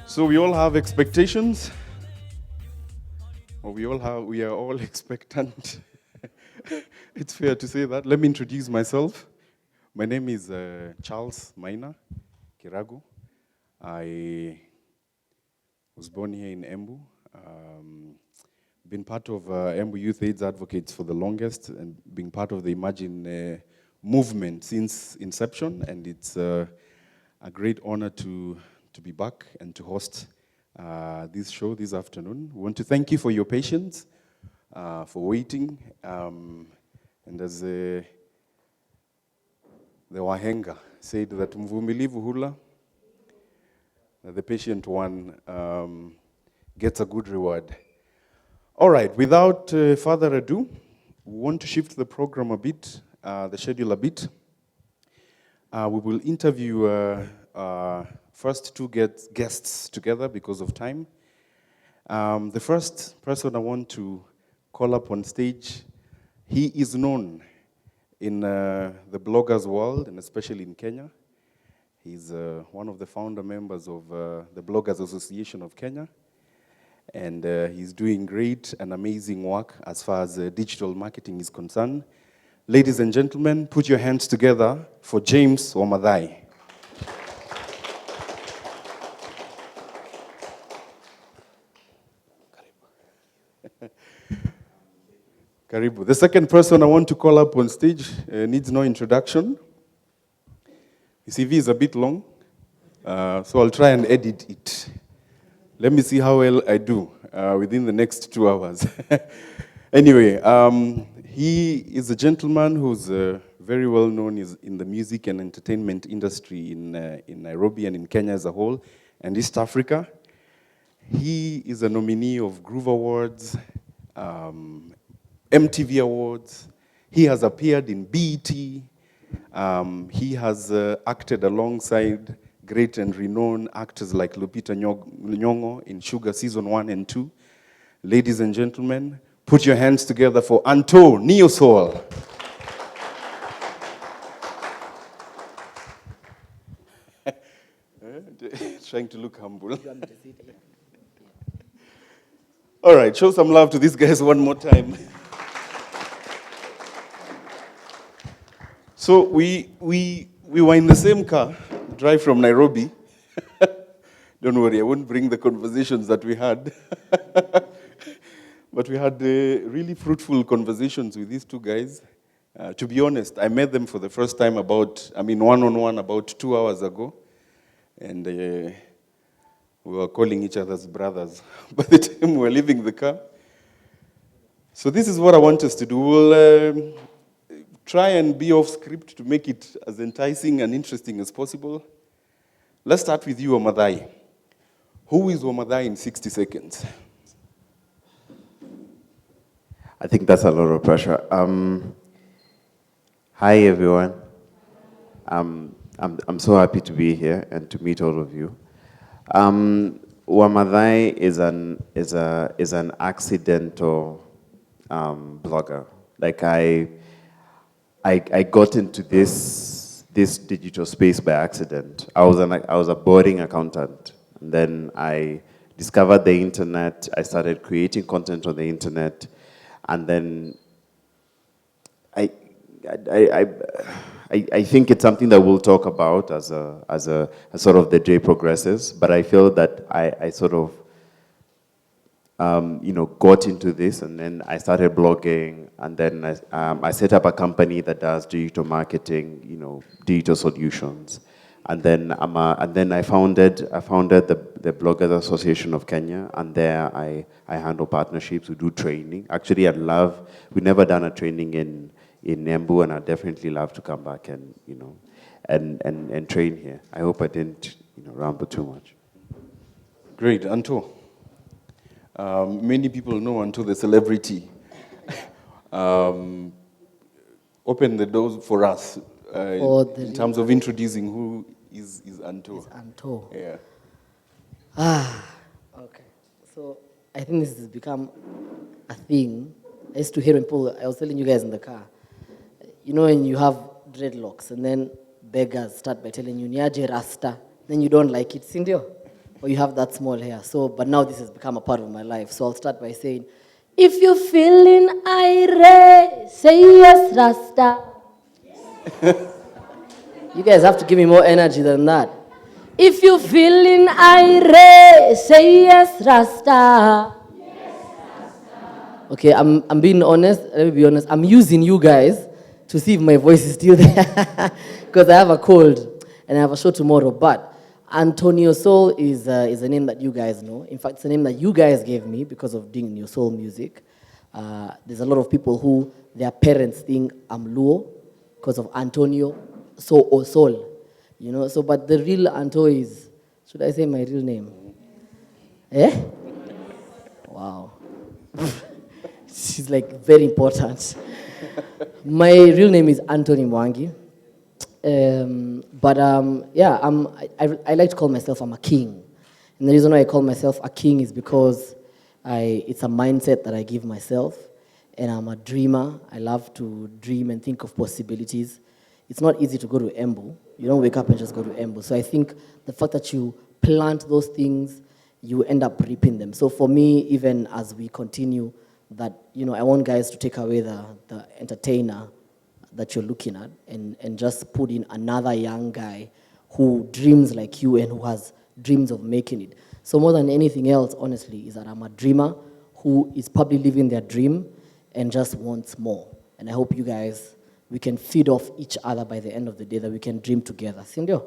So we all have expectations, or we are all expectant. It's fair to say that. Let me introduce myself. My name is Charles Maina Kiragu. I was born here in Embu. Been part of Embu Youth AIDS Advocates for the longest, and being part of the Imagine movement since inception. And it's a great honor to be back and to host this show this afternoon. We want to thank you for your patience, for waiting. And as the Wahenga said, that mvumilivu hula, that the patient one gets a good reward. All right, without further ado, we want to shift the program a bit, the schedule a bit. We will interview first two guests together because of time. The first person I want to call up on stage, he is known in the bloggers world, and especially in Kenya. He's one of the founder members of the Bloggers Association of Kenya. And he's doing great and amazing work as far as digital marketing is concerned. Ladies and gentlemen, put your hands together for James Wamadhai. Karibu. The second person I want to call up on stage needs no introduction. His CV is a bit long, so I'll try and edit it. Let me see how well I do within the next 2 hours. Anyway, he is a gentleman who's very well known in the music and entertainment industry in Nairobi and in Kenya as a whole, and East Africa. He is a nominee of Groove Awards, MTV Awards. He has appeared in BET. He has acted alongside great and renowned actors like Lupita Nyong'o in Sugar Season 1 and 2. Ladies and gentlemen, put your hands together for Anto Neosol. Trying to look humble. All right, show some love to these guys one more time. So we were in the same car, drive from Nairobi. Don't worry, I won't bring the conversations that we had. But we had really fruitful conversations with these two guys. To be honest, I met them for the first time one-on-one about 2 hours ago. And we were calling each other's brothers by the time we were leaving the car. So this is what I want us to do. We'll try and be off script to make it as enticing and interesting as possible. Let's start with you, Wamadhai. Who is Wamadhai in 60 seconds? I think that's a lot of pressure. Hi, everyone. I'm so happy to be here and to meet all of you. Wamadhai is an accidental blogger. Like I got into this digital space by accident. I was a boarding accountant, and then I discovered the internet. I started creating content on the internet, and then I think it's something that we'll talk about as sort of the day progresses. But I feel that I sort of got into this, and then I started blogging, and then I set up a company that does digital marketing, digital solutions, and then I founded the Bloggers Association of Kenya, and there I handle partnerships. We do training. Actually, we've never done a training in Embu, and I'd definitely love to come back and and train here. I hope I didn't ramble too much. Great, Anto. Many people know Anto the celebrity. Open the doors for us in terms of introducing who is Anto. Is Anto. Yeah. Okay. So I think this has become a thing. I used to hear people, I was telling you guys in the car, when you have dreadlocks and then beggars start by telling you, niaje rasta, then you don't like it, sindio? or you have that small hair. So, but now this has become a part of my life. So I'll start by saying, if you're feeling irate, say yes, Rasta. You guys have to give me more energy than that. If you're feeling irate, say yes, Rasta. Okay, I'm being honest. Let me be honest. I'm using you guys to see if my voice is still there because I have a cold and I have a show tomorrow. But Antonio Soul is a name that you guys know. In fact, it's a name that you guys gave me because of doing your soul music. There's a lot of people who their parents think I'm Luo because of Antonio Soul, you know. So, but the real Anto is, should I say my real name? Eh? Wow. She's like very important. My real name is Anthony Mwangi. Yeah, I like to call myself I'm a king. And the reason why I call myself a king is because it's a mindset that I give myself. And I'm a dreamer. I love to dream and think of possibilities. It's not easy to go to Embu. You don't wake up and just go to Embu. So I think the fact that you plant those things, you end up reaping them. So for me, even as we continue, that, you know, I want guys to take away the entertainer that you're looking at and just put in another young guy who dreams like you and who has dreams of making it. So more than anything else, honestly, is that I'm a dreamer who is probably living their dream and just wants more. And I hope you guys, we can feed off each other by the end of the day, that we can dream together. Sindio?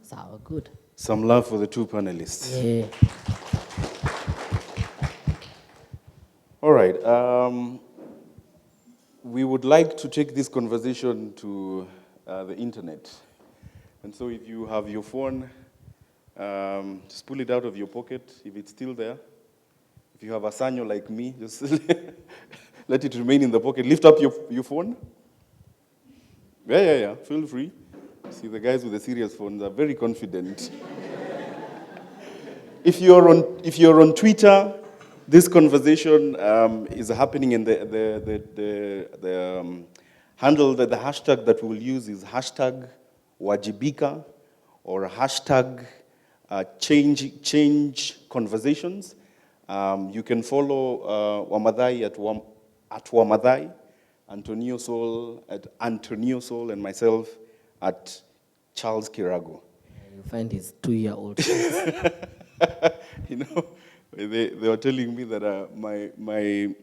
So good. Some love for the two panelists. Yeah. All right. We would like to take this conversation to the internet. And so if you have your phone, just pull it out of your pocket if it's still there. If you have a sanyo like me, just let it remain in the pocket. Lift up your phone. Yeah. Feel free. See, the guys with the serious phones are very confident. If you're on Twitter, this conversation is happening, and the handle, the hashtag that we'll use is hashtag Wajibika or hashtag change conversations. You can follow Wamadhai at Wamadhai, Antonio Soul at Antonio Soul, and myself at Charles Kirago. You find his 2-year-old. You know, they were telling me that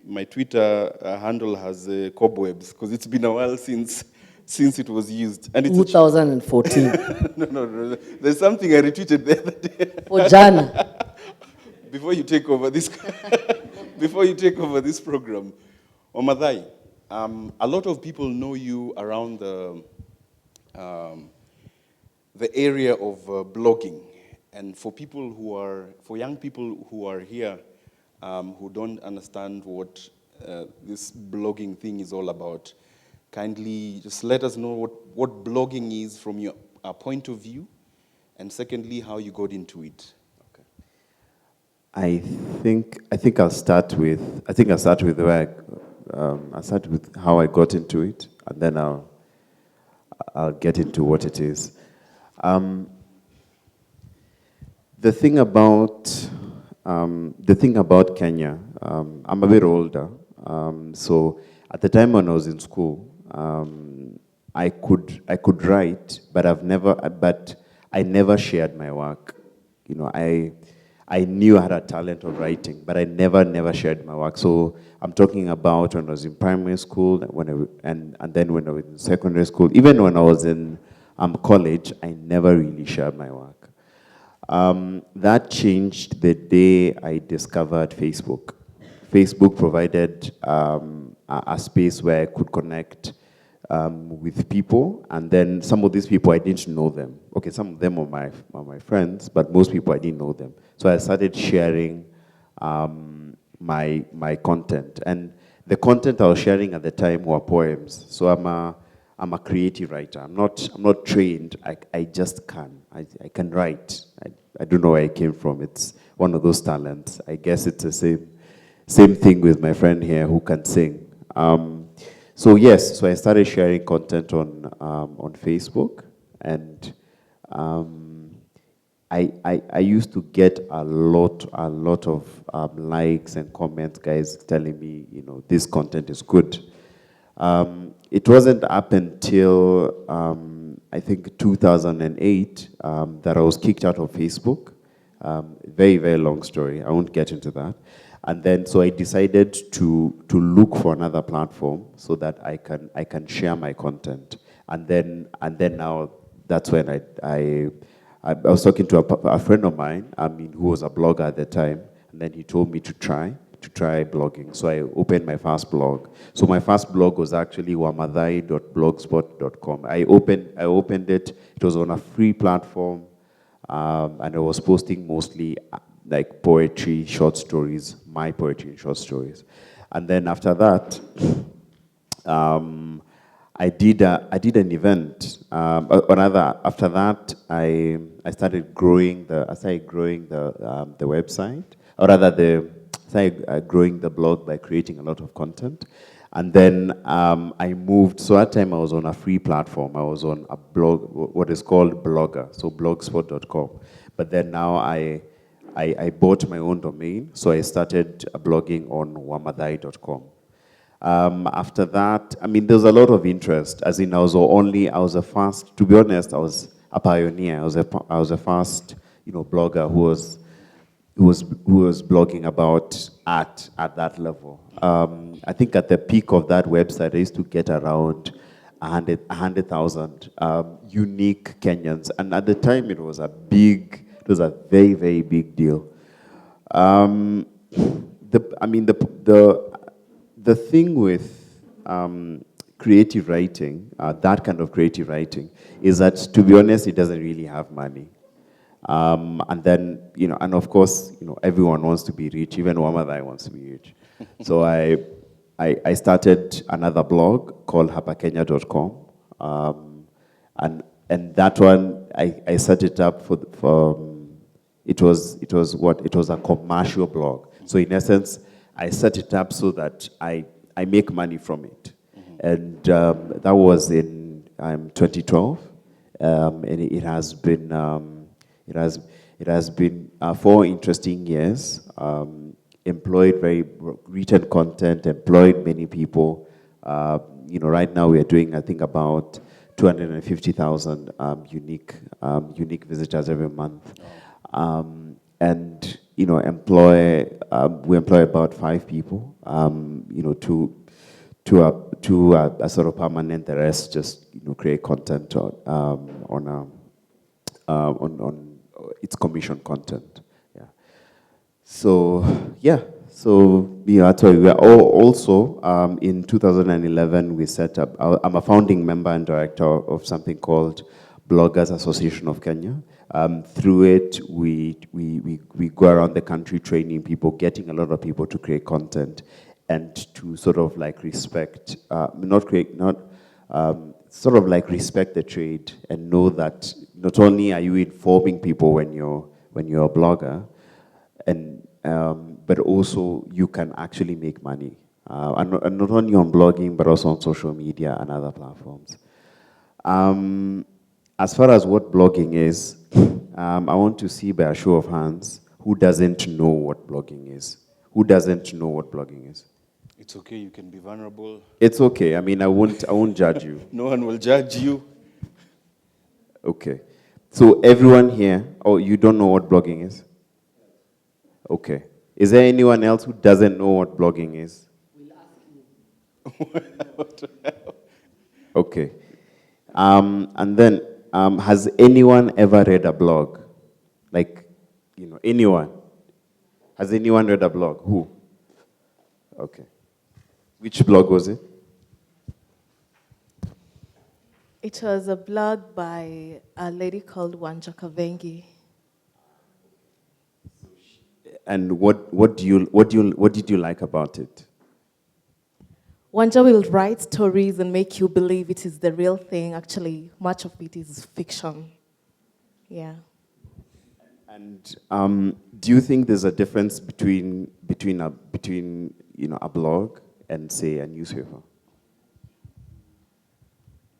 my Twitter handle has cobwebs because it's been a while since it was used. And it's 2014. No. There's something I retweeted the other day. For Jana. Before you take over this program, Omadhai, a lot of people know you around the area of blogging. And for young people who are here, who don't understand what this blogging thing is all about, kindly just let us know what blogging is from your point of view, and secondly, how you got into it. Okay. I think I'll start with where I'll start with how I got into it, and then I'll get into what it is. The thing about Kenya, I'm a bit older, so at the time when I was in school, I could write, but I never shared my work. You know, I knew I had a talent of writing, but I never shared my work. So I'm talking about when I was in primary school, and then when I was in secondary school, even when I was in college, I never really shared my work. That changed the day I discovered Facebook. Facebook provided a space where I could connect with people, and then some of these people I didn't know them. Okay, some of them are my friends, but most people I didn't know them. So I started sharing my content, and the content I was sharing at the time were poems. So I'm a creative writer. I'm not trained. I just can. I can write. I don't know where it came from. It's one of those talents. I guess it's the same thing with my friend here who can sing. So I started sharing content on Facebook, and I used to get a lot of likes and comments, guys telling me, this content is good. It wasn't up until I think 2008 that I was kicked out of Facebook. Very, very long story. I won't get into that. And then, so I decided to look for another platform so that I can share my content. And then now that's when I was talking to a friend of mine, who was a blogger at the time, and then he told me to try blogging. So I opened my first blog. So my first blog was actually wamadhai.blogspot.com. I opened it. It was on a free platform, and I was posting mostly like poetry, short stories, my poetry and short stories. And then after that, I did an event, or rather, after that, I started growing the website, or rather, started growing the blog by creating a lot of content. And then I moved, so at that time I was on a free platform. I was on a blog, what is called Blogger, so blogspot.com. But then now I bought my own domain, so I started blogging on wamadhai.com. After that, there's a lot of interest. As in, I was the first. To be honest, I was a pioneer. I was a first, blogger who was blogging about art at that level. I think at the peak of that website, I used to get around 100,000 unique Kenyans, and at the time, it was a very, very big deal. The thing with creative writing, that kind of creative writing, is that, to be honest, it doesn't really have money. And then, and of course, everyone wants to be rich. Even Wamadhai wants to be rich. So I started another blog called hapakenya.com. And that one, I set it up it was a commercial blog. So in essence, I set it up so that I make money from it. Mm-hmm. And that was in 2012. And it has been 4 interesting years. Employed written content, employed many people. Right now we are doing, I think, about 250,000 unique visitors every month. And we employ about 5 people. To a sort of permanent. The rest just create content on its commission content. Yeah. So that's why we are. Also, in 2011, we set up. I'm a founding member and director of something called Bloggers Association of Kenya. Through it, we go around the country training people, getting a lot of people to create content, and to sort of like respect, respect the trade, and know that not only are you informing people when you're a blogger, and but also you can actually make money, and not only on blogging but also on social media and other platforms. As far as what blogging is, I want to see by a show of hands who doesn't know what blogging is. Who doesn't know what blogging is? It's okay, you can be vulnerable. It's okay. I won't judge you. No one will judge you. Okay. So everyone here, you don't know what blogging is? Okay. Is there anyone else who doesn't know what blogging is? We'll ask you. What the hell? Okay. And then, has anyone ever read a blog? Like, anyone? Has anyone read a blog? Who? Okay. Which blog was it? It was a blog by a lady called Wajibika Forum. And what did you like about it? Wanja will write stories and make you believe it is the real thing. Actually, much of it is fiction. Yeah. And do you think there's a difference between a blog and, say, a newspaper?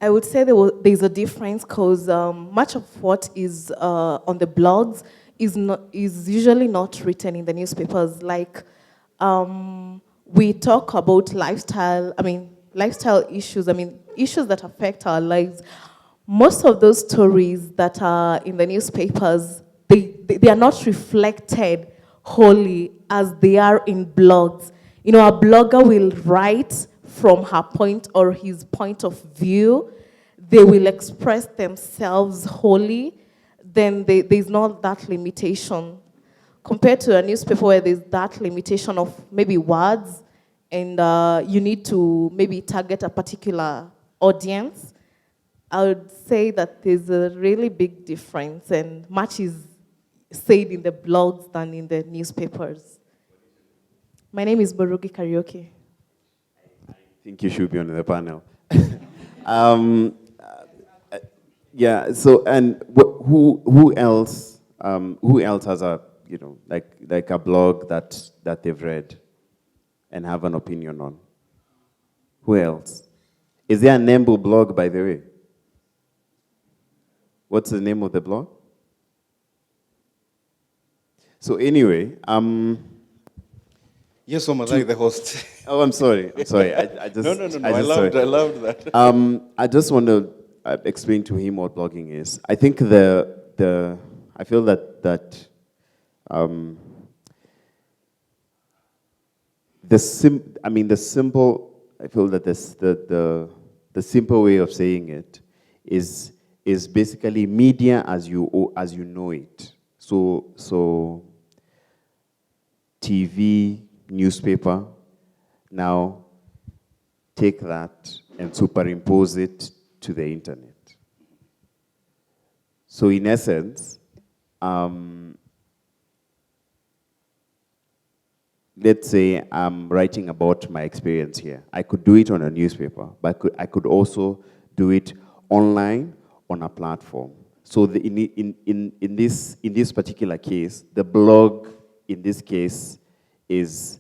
I would say there's a difference because much of what is on the blogs is usually not written in the newspapers. Like we talk about lifestyle. I mean, lifestyle issues. I mean, issues that affect our lives. Most of those stories that are in the newspapers, they are not reflected wholly as they are in blogs. You know, a blogger will write from her point or his point of view. They will express themselves wholly. Then there's not that limitation. Compared to a newspaper where there's that limitation of maybe words and you need to maybe target a particular audience, I would say that there's a really big difference and much is said in the blogs than in the newspapers. My name is Borugi Karaoke. I think you should be on the panel. Yeah. So, and who else has a like a blog that they've read and have an opinion on? Who else? Is there a Nembu blog, by the way? What's the name of the blog? So anyway, Yes, Omadai, the host. Oh, I'm sorry. I just No. I loved that. I just want to explain to him what blogging is. I think I feel that the simple way of saying it is basically media as you know it. So TV, newspaper, now take that and superimpose it to the internet. So in essence, let's say I'm writing about my experience here. I could do it on a newspaper, but I could also do it online on a platform. So in this particular case, the blog in this case is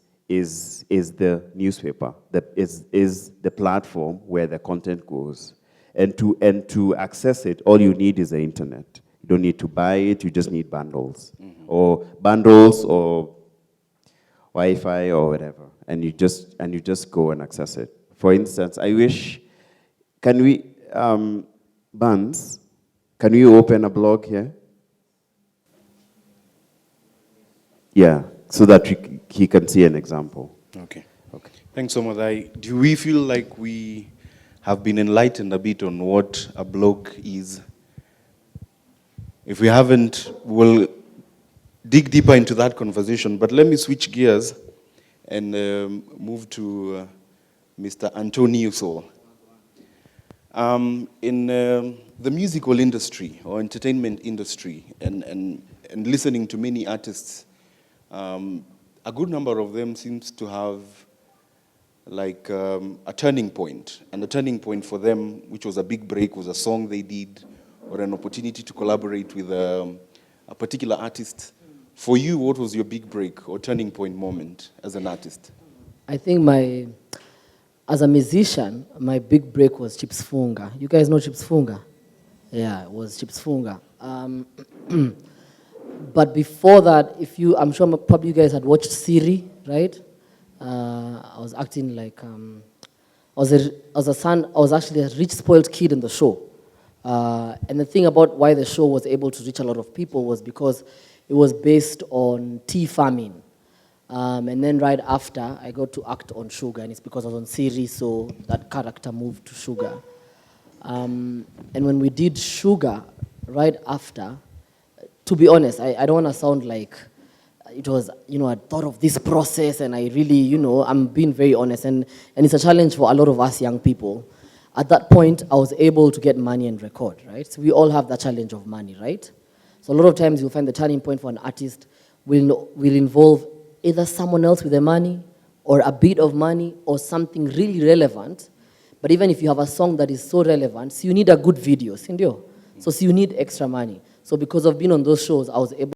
the newspaper, is the platform where the content goes. And to access it, all you need is the internet. You don't need to buy it, you just need bundles. Mm-hmm. Or bundles or Wi-Fi or whatever. And you just go and access it. For instance, can we, Buns, can you open a blog here? Yeah, so that he can see an example. Okay. Thanks, Omadai. Do we feel like we have been enlightened a bit on what a blog is? If we haven't, we'll dig deeper into that conversation. But let me switch gears and move to Mr. Antonio Sol. In the musical industry or entertainment industry and listening to many artists, a good number of them seems to have like a turning point. And the turning point for them, which was a big break, was a song they did or an opportunity to collaborate with a particular artist. For you, what was your big break or turning point moment as an artist? I think as a musician, my big break was Chips Funga. You guys know Chips Funga? Yeah, it was Chips Funga. But before that, I'm sure probably you guys had watched Siri, right? I was acting like, I was actually a rich, spoiled kid in the show. And the thing about why the show was able to reach a lot of people was because it was based on tea farming. And then right after, I got to act on Sugar, and it's because I was on Siri, so that character moved to Sugar. And when we did Sugar, right after, to be honest, I don't want to sound like it was, I thought of this process, and I really, I'm being very honest, and it's a challenge for a lot of us young people. At that point, I was able to get money and record, right? So we all have that challenge of money, right? So a lot of times you'll find the turning point for an artist will involve either someone else with the money or a bit of money or something really relevant. But even if you have a song that is so relevant, so you need a good video, sindio? So you need extra money. So because of being on those shows, I was able